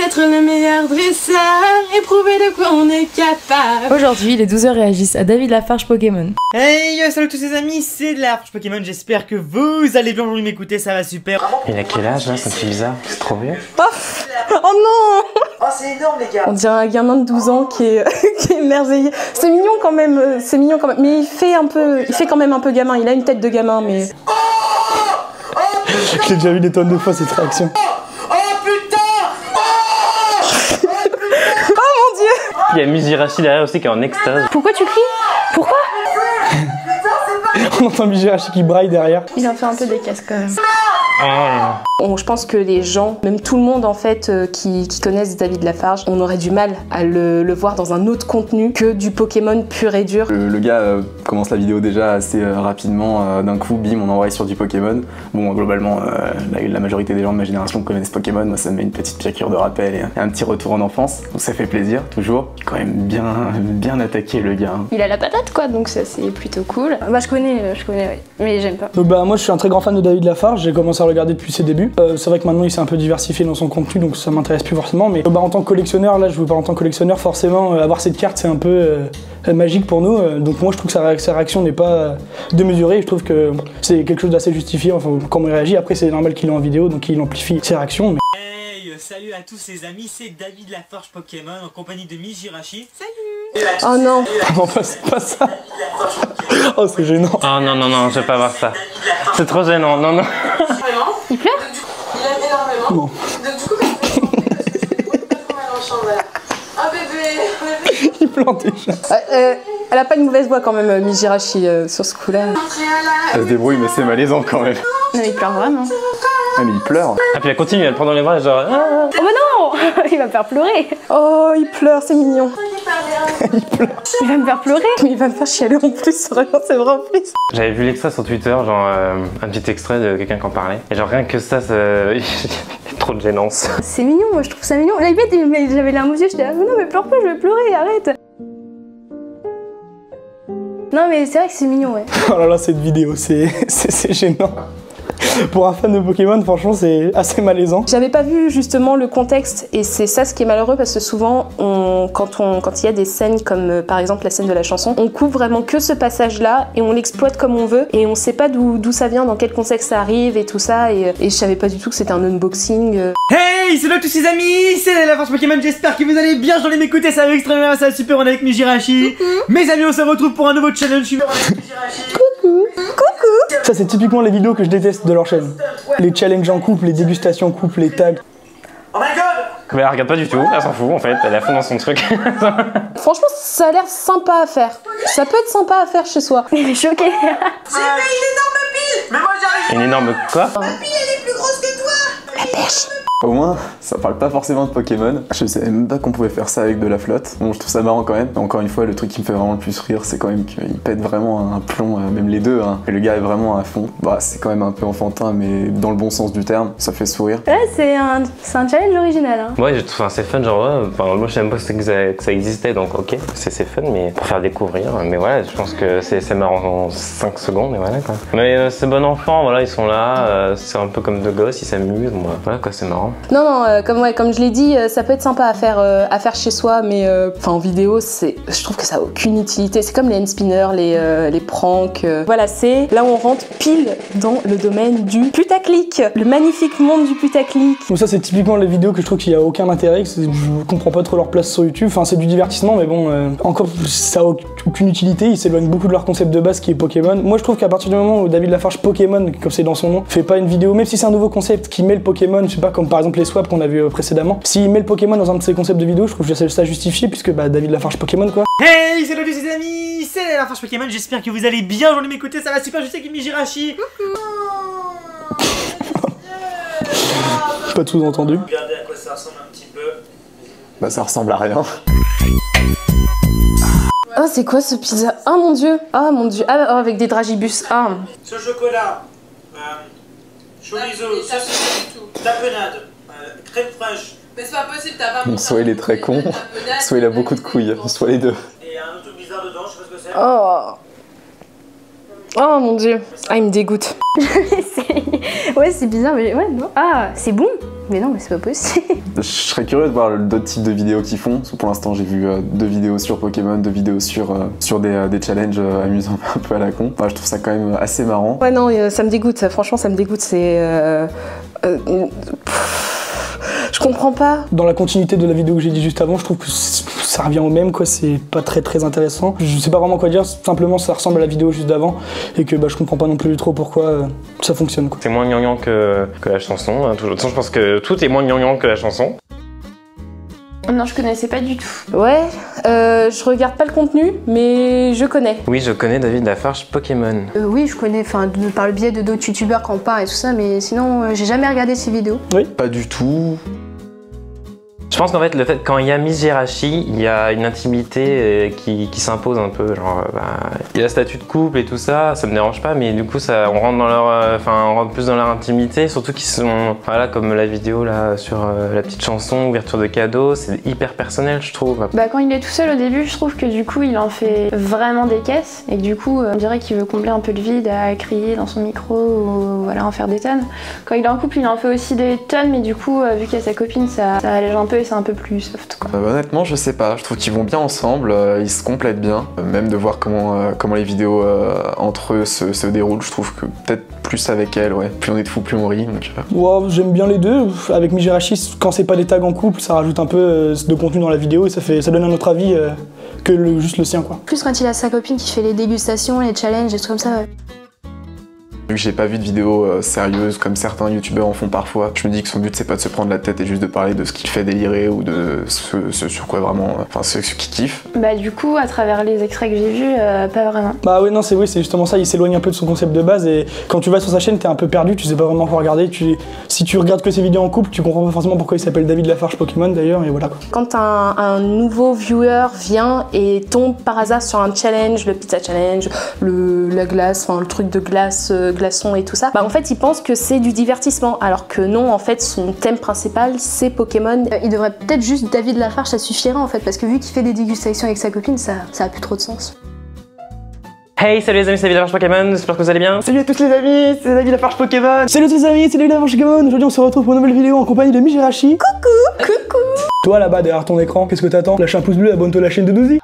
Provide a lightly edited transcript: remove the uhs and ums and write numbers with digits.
être le meilleur dresseur et prouver de quoi on est capable. Aujourd'hui, les 12h réagissent à David Lafarge Pokémon. Hey, salut tous les amis, c'est Lafarge Pokémon, j'espère que vous allez bien, vous m'écoutez, ça va super. Il a quel âge là, ça me fait bizarre, c'est trop vieux. Oh non! Oh c'est énorme les gars. On dirait un gamin de 12 ans qui est, qui est émerveillé. C'est mignon quand même, mais il fait quand même un peu gamin, il a une tête de gamin mais... J'ai déjà vu des tonnes de fois cette réaction. Il y a Mizirachi derrière aussi qui est en extase. Pourquoi tu cries? Pourquoi? On entend Mizirachi qui braille derrière. Il en fait un peu des casques quand même. Oh là là. Je pense que les gens, même tout le monde en fait, qui connaissent David Lafarge, on aurait du mal à le voir dans un autre contenu que du Pokémon pur et dur. Le gars commence la vidéo déjà assez rapidement, d'un coup, bim, on envoie sur du Pokémon. Bon, globalement, la majorité des gens de ma génération connaissent Pokémon, moi ça me met une petite piqûre de rappel et un petit retour en enfance, donc ça fait plaisir, toujours. Quand même bien attaqué le gars. Hein. Il a la patate quoi, donc ça c'est plutôt cool. Bah je connais, ouais, mais j'aime pas. Donc bah moi je suis un très grand fan de David Lafarge, j'ai commencé à le regarder depuis ses débuts. C'est vrai que maintenant il s'est un peu diversifié dans son contenu, donc ça m'intéresse plus forcément, mais en tant que collectionneur, là je vous parle en tant que collectionneur, forcément avoir cette carte c'est un peu magique pour nous, donc moi je trouve que sa réaction n'est pas démesurée, je trouve que c'est quelque chose d'assez justifié, enfin comment il réagit, après c'est normal qu'il est en vidéo, donc il amplifie ses réactions. Mais... Hey, salut à tous les amis, c'est David Lafarge Pokémon en compagnie de Mizirachi. Salut. Oh non. Non, pas ça. Oh c'est gênant. Oh non, non, non, je vais pas voir ça. C'est trop gênant, non, non. Il pleure? Il aime énormément. Non. Donc du coup, oh bébé. Il plante déjà. Elle a pas une mauvaise voix quand même, Mizirachi, sur ce coup-là. Elle se débrouille, mais c'est malaisant quand même. Non, il pleure vraiment. Ah mais il pleure. Ah puis elle continue, elle prend dans les bras genre... Ah. Oh bah non. Il va me faire pleurer. Oh, il pleure, c'est mignon. Il va me faire pleurer. Mais il va me faire chialer en plus, vraiment, c'est vrai en plus. J'avais vu l'extrait sur Twitter, genre un petit extrait de quelqu'un qui en parlait. Et genre rien que ça, trop de gênance. C'est mignon, moi je trouve ça mignon. Là, j'avais les larmes aux yeux, j'étais là, non mais pleure pas, je vais pleurer, arrête. Non mais c'est vrai que c'est mignon, ouais. Oh là là, cette vidéo, c'est gênant. Pour un fan de Pokémon, franchement, c'est assez malaisant. J'avais pas vu justement le contexte et c'est ça ce qui est malheureux parce que souvent, quand il y a des scènes comme par exemple la scène de la chanson, on coupe vraiment que ce passage-là et on l'exploite comme on veut et on sait pas d'où ça vient, dans quel contexte ça arrive et tout ça et je savais pas du tout que c'était un unboxing. Hey, salut tous les amis, c'est Lafarge Pokémon, j'espère que vous allez bien, j'en ai m'écouter, ça va extrêmement, ça va super, on est avec Mizirachi. Mes amis, on se retrouve pour un nouveau challenge. Coucou. Coucou. Ça, c'est typiquement les vidéos que je déteste de leur chaîne. Les challenges en couple, les dégustations en couple, les tags. Oh my god. Mais elle regarde pas du tout, elle s'en fout en fait, elle est à fond dans son truc. Franchement, ça a l'air sympa à faire. Ça peut être sympa à faire chez soi. Il est choqué. J'ai fait une énorme pile. Mais moi j'arrive. Une énorme quoi? Ma pile elle est plus grosse que toi. La perche. Au moins, ça parle pas forcément de Pokémon. Je savais même pas qu'on pouvait faire ça avec de la flotte. Bon, je trouve ça marrant quand même. Encore une fois, le truc qui me fait vraiment le plus rire, c'est quand même qu'il pète vraiment un plomb, même les deux. Hein. Et le gars est vraiment à fond. Bah, c'est quand même un peu enfantin, mais dans le bon sens du terme, ça fait sourire. Ouais, c'est un challenge original. Hein. Ouais, c'est fun, genre ouais, enfin, moi je sais même pas que ça existait, donc ok, c'est fun, mais pour faire découvrir. Mais voilà, je pense que c'est marrant en 5 secondes, et voilà quoi. Mais c'est bon enfant, voilà, ils sont là, c'est un peu comme deux gosses, ils s'amusent, bon, voilà quoi, c'est marrant. Non, comme je l'ai dit, ça peut être sympa à faire chez soi, mais en vidéo, je trouve que ça a aucune utilité. C'est comme les hand-spinners, les pranks. Voilà, c'est là où on rentre pile dans le domaine du putaclic, le magnifique monde du putaclic. Donc ça, c'est typiquement les vidéos que je trouve qu'il n'y a aucun intérêt, je comprends pas trop leur place sur YouTube. Enfin, c'est du divertissement, mais bon, encore, ça a aucune utilité. Ils s'éloignent beaucoup de leur concept de base qui est Pokémon. Moi, je trouve qu'à partir du moment où David Lafarge Pokémon, comme c'est dans son nom, fait pas une vidéo, même si c'est un nouveau concept qui met le Pokémon, je sais pas, comme par exemple les swaps qu'on a vu précédemment. S'il met le Pokémon dans un de ses concepts de vidéo, je trouve que ça justifié puisque bah, David Lafarge Pokémon quoi. Hey, salut tous les amis, c'est Lafarge Pokémon, j'espère que vous allez bien, j'en ai m'écouter, ça va super, je sais qu'il Mizirachi. Pas de sous-entendu. Regardez à quoi ça ressemble un petit peu. Bah, ça ressemble à rien. Oh, c'est quoi ce pizza? Oh mon dieu. Ah mon dieu. Ah, avec des dragibus. Ah. Ce chocolat, chorizo, tapenade, crème fraîche. Mais c'est pas possible, t'as pas. Soit il est très con, soit il a beaucoup de couilles, soit les deux. Et un autre truc bizarre dedans, je sais pas ce que c'est. Oh. Oh mon dieu. Ah, il me dégoûte. Ouais, c'est bizarre, mais ouais, non. Ah, c'est bon. mais non, mais c'est pas possible. Je serais curieux de voir d'autres types de vidéos qu'ils font, parce que pour l'instant j'ai vu 2 vidéos sur Pokémon, 2 vidéos sur des challenges amusants un peu à la con. Enfin, je trouve ça quand même assez marrant. Ouais non, ça me dégoûte, franchement ça me dégoûte, c'est... je comprends pas. Dans la continuité de la vidéo que j'ai dit juste avant, je trouve que ça revient au même, quoi, c'est pas très intéressant. Je sais pas vraiment quoi dire, simplement ça ressemble à la vidéo juste d'avant, et que je comprends pas non plus trop pourquoi ça fonctionne, quoi. C'est moins gnangnan que la chanson, hein, toujours. De toute façon, je pense que tout est moins gnangnan que la chanson. Non, je connaissais pas du tout. Ouais, je regarde pas le contenu, mais je connais. Oui, je connais David Lafarge Pokémon. Oui, je connais, par le biais de d'autres youtubeurs qui en parlent et tout ça, mais sinon, j'ai jamais regardé ces vidéos. Oui. Pas du tout. Je pense qu'en fait, le fait quand il y a Miss Jirachi, il y a une intimité qui s'impose un peu. Genre, il y a le statut de couple et tout ça, ça me dérange pas, mais du coup, on rentre dans leur, on rentre plus dans leur intimité, surtout qu'ils sont, voilà, comme la vidéo là sur la petite chanson, ouverture de cadeaux, c'est hyper personnel, je trouve. Bah quand il est tout seul au début, je trouve que du coup, il en fait vraiment des caisses, et du coup, on dirait qu'il veut combler un peu le vide à crier dans son micro ou voilà, en faire des tonnes. Quand il est en couple, il en fait aussi des tonnes, mais du coup, vu qu'il y a sa copine, ça allège un peu. C'est un peu plus soft, quoi. Honnêtement, je sais pas. Je trouve qu'ils vont bien ensemble, ils se complètent bien. Même de voir comment les vidéos entre eux se déroulent, je trouve que peut-être plus avec elle, ouais. Plus on est de fous, plus on rit. Donc... Ouais, j'aime bien les deux. Avec Mijirachi, quand c'est pas des tags en couple, ça rajoute un peu de contenu dans la vidéo et ça donne un autre avis que juste le sien, quoi. Plus quand il a sa copine qui fait les dégustations, les challenges et tout comme ça. Ouais. Vu que j'ai pas vu de vidéos sérieuses comme certains youtubeurs en font parfois, je me dis que son but c'est pas de se prendre la tête et juste de parler de ce qu'il fait délirer ou de ce sur quoi vraiment, enfin ce qu'il kiffe. Bah du coup, à travers les extraits que j'ai vus, pas vraiment. Bah oui, non, c'est justement ça, il s'éloigne un peu de son concept de base et quand tu vas sur sa chaîne, t'es un peu perdu, tu sais pas vraiment quoi regarder. Si tu regardes que ses vidéos en couple, tu comprends pas forcément pourquoi il s'appelle David Lafarge Pokémon d'ailleurs, et voilà quoi. Quand un nouveau viewer vient et tombe par hasard sur un challenge, le pizza challenge, la glace, enfin le truc de glace, glaçon et tout ça, bah en fait il pense que c'est du divertissement, alors que non, en fait son thème principal c'est Pokémon. Il devrait peut-être juste David Lafarge, ça suffirait en fait, parce que vu qu'il fait des dégustations avec sa copine, ça a plus trop de sens. Hey, salut les amis, c'est David Lafarge Pokémon, j'espère que vous allez bien. Salut à tous les amis, c'est David Lafarge Pokémon. Salut à tous les amis, c'est David Lafarge Pokémon. Aujourd'hui on se retrouve pour une nouvelle vidéo en compagnie de Mijirachi. Coucou. Toi là-bas derrière ton écran, qu'est-ce que t'attends? Lâche un pouce bleu, abonne-toi à la chaîne de Dozy.